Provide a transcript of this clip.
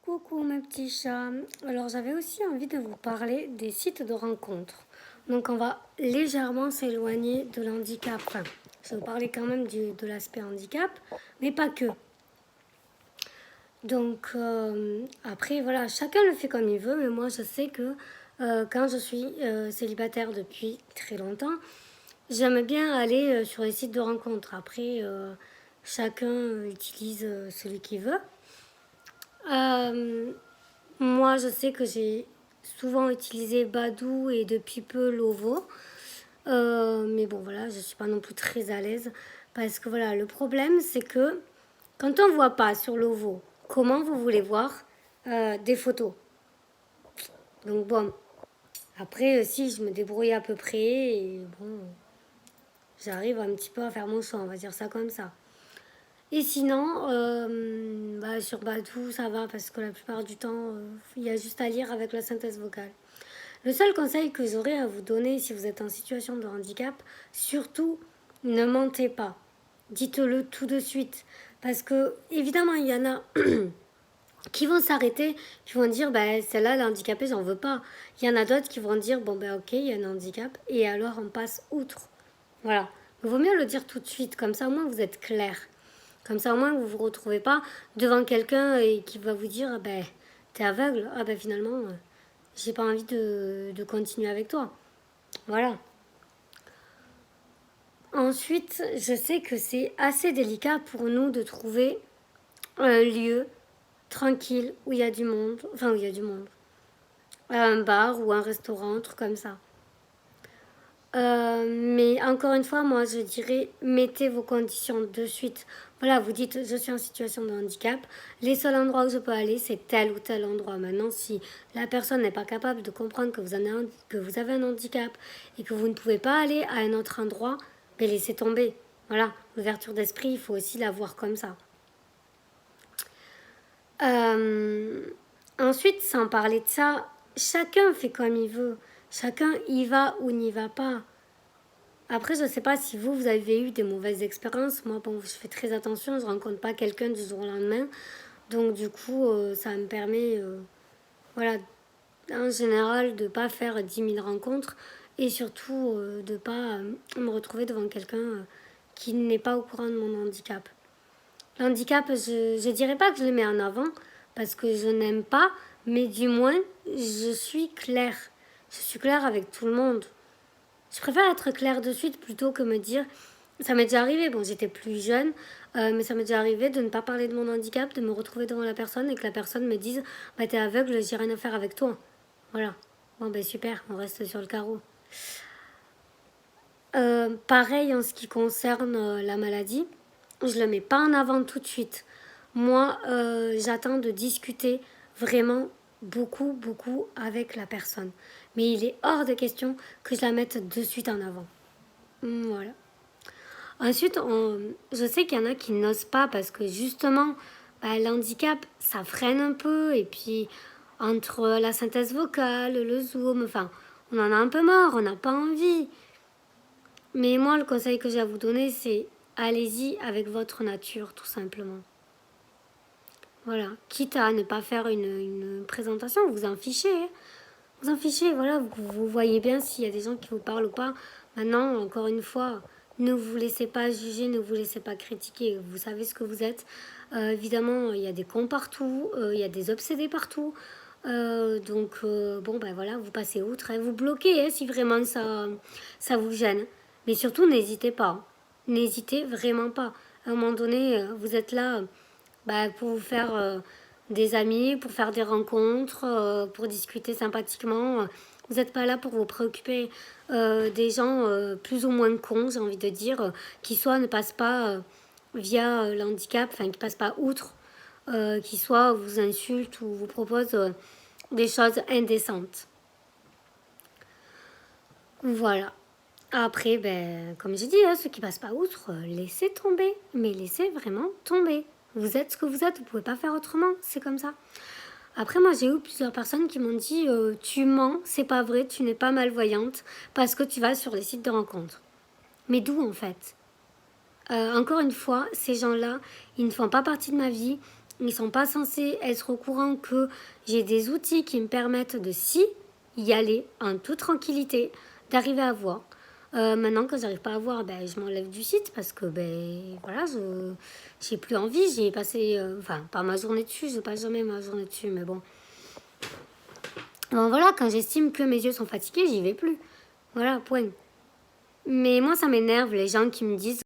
Coucou mes petits chats. Alors j'avais aussi envie de vous parler des sites de rencontres. Donc on va légèrement s'éloigner de l'handicap. Enfin, je vais vous parler quand même de l'aspect handicap, mais pas que. Donc après voilà, chacun le fait comme il veut, mais moi je sais que quand je suis célibataire depuis très longtemps, j'aime bien aller sur les sites de rencontres. Après, chacun utilise celui qu'il veut. Euh, Moi, je sais que j'ai souvent utilisé Badoo et depuis peu Lovo. Mais bon, voilà, je ne suis pas non plus très à l'aise. Parce que voilà, le problème, c'est que quand on ne voit pas sur Lovo, comment vous voulez voir des photos? Donc bon, après, si je me débrouille à peu près, et bon, j'arrive un petit peu à faire mon choix, on va dire ça comme ça. Et sinon, sur Badoo, ça va parce que la plupart du temps, il y a juste à lire avec la synthèse vocale. Le seul conseil que j'aurais à vous donner si vous êtes en situation de handicap, surtout ne mentez pas. Dites-le tout de suite. Parce que, évidemment, il y en a qui vont s'arrêter, qui vont dire, bah, celle-là, elle est handicapée, j'en veux pas. Il y en a d'autres qui vont dire, bon, ben, ok, il y a un handicap, et alors on passe outre. Voilà. Il vaut mieux le dire tout de suite, comme ça au moins vous êtes clair. Comme ça au moins vous vous retrouvez pas devant quelqu'un et qui va vous dire, ben, t'es aveugle, ah ben finalement, j'ai pas envie de continuer avec toi. Voilà. Ensuite, je sais que c'est assez délicat pour nous de trouver un lieu tranquille où il y a du monde, enfin où il y a du monde, un bar ou un restaurant, un truc comme ça. Mais encore une fois, moi je dirais mettez vos conditions de suite. Voilà, vous dites je suis en situation de handicap. Les seuls endroits où je peux aller, c'est tel ou tel endroit. Maintenant, si la personne n'est pas capable de comprendre que vous avez un handicap et que vous ne pouvez pas aller à un autre endroit, ben laissez tomber. Voilà, l'ouverture d'esprit, il faut aussi la voir comme ça. Euh, Ensuite, sans parler de ça, chacun fait comme il veut. Chacun y va ou n'y va pas. Après, je ne sais pas si vous avez eu des mauvaises expériences. Moi, bon, je fais très attention, je ne rencontre pas quelqu'un du jour au lendemain. Donc, du coup, ça me permet, voilà, en général, de ne pas faire 10 000 rencontres et surtout de ne pas me retrouver devant quelqu'un qui n'est pas au courant de mon handicap. L'handicap, je ne dirais pas que je le mets en avant parce que je n'aime pas, mais du moins, je suis claire. Je suis claire avec tout le monde. Je préfère être claire de suite plutôt que me dire. Ça m'est déjà arrivé, bon, j'étais plus jeune, mais ça m'est déjà arrivé de ne pas parler de mon handicap, de me retrouver devant la personne et que la personne me dise, bah t'es aveugle, j'ai rien à faire avec toi. Voilà. Bon, ben super, on reste sur le carreau. Pareil en ce qui concerne la maladie, je le mets pas en avant tout de suite. Moi, j'attends de discuter vraiment beaucoup, beaucoup avec la personne. Mais il est hors de question que je la mette de suite en avant. Voilà. Ensuite, je sais qu'il y en a qui n'osent pas parce que justement, bah, l'handicap, ça freine un peu. Et puis, entre la synthèse vocale, le zoom, enfin, on en a un peu marre, on n'a pas envie. Mais moi, le conseil que j'ai à vous donner, c'est allez-y avec votre nature, tout simplement. Voilà. Quitte à ne pas faire une présentation, vous en fichez. Hein. Vous en fichez, voilà, vous voyez bien s'il y a des gens qui vous parlent ou pas. Maintenant, encore une fois, ne vous laissez pas juger, ne vous laissez pas critiquer. Vous savez ce que vous êtes. Évidemment, il y a des cons partout, il y a des obsédés partout. Bon, ben voilà, vous passez outre, hein, vous bloquez hein, si vraiment ça vous gêne. Mais surtout, n'hésitez pas. Hein. N'hésitez vraiment pas. À un moment donné, vous êtes là pour vous faire des amis, pour faire des rencontres, pour discuter sympathiquement. Vous n'êtes pas là pour vous préoccuper des gens plus ou moins cons, j'ai envie de dire, qui soit ne passent pas via l'handicap, enfin qui ne passent pas outre, qui soit vous insultent ou vous proposent des choses indécentes. Voilà. Après, comme j'ai dit, hein, ceux qui passent pas outre, laissez tomber. Mais laissez vraiment tomber. Vous êtes ce que vous êtes, vous pouvez pas faire autrement, c'est comme ça. Après, moi, j'ai eu plusieurs personnes qui m'ont dit tu mens, c'est pas vrai, tu n'es pas malvoyante parce que tu vas sur les sites de rencontres. Mais d'où en fait Encore une fois, ces gens-là, ils ne font pas partie de ma vie. Ils sont pas censés être au courant que j'ai des outils qui me permettent de y aller en toute tranquillité, d'arriver à voir. Maintenant, quand j'arrive pas à voir, ben, je m'enlève du site parce que ben voilà, j'ai plus envie. J'ai passé, enfin, pas ma journée dessus, je passe jamais ma journée dessus, mais bon. Bon voilà, quand j'estime que mes yeux sont fatigués, j'y vais plus. Voilà, point. Mais moi, ça m'énerve les gens qui me disent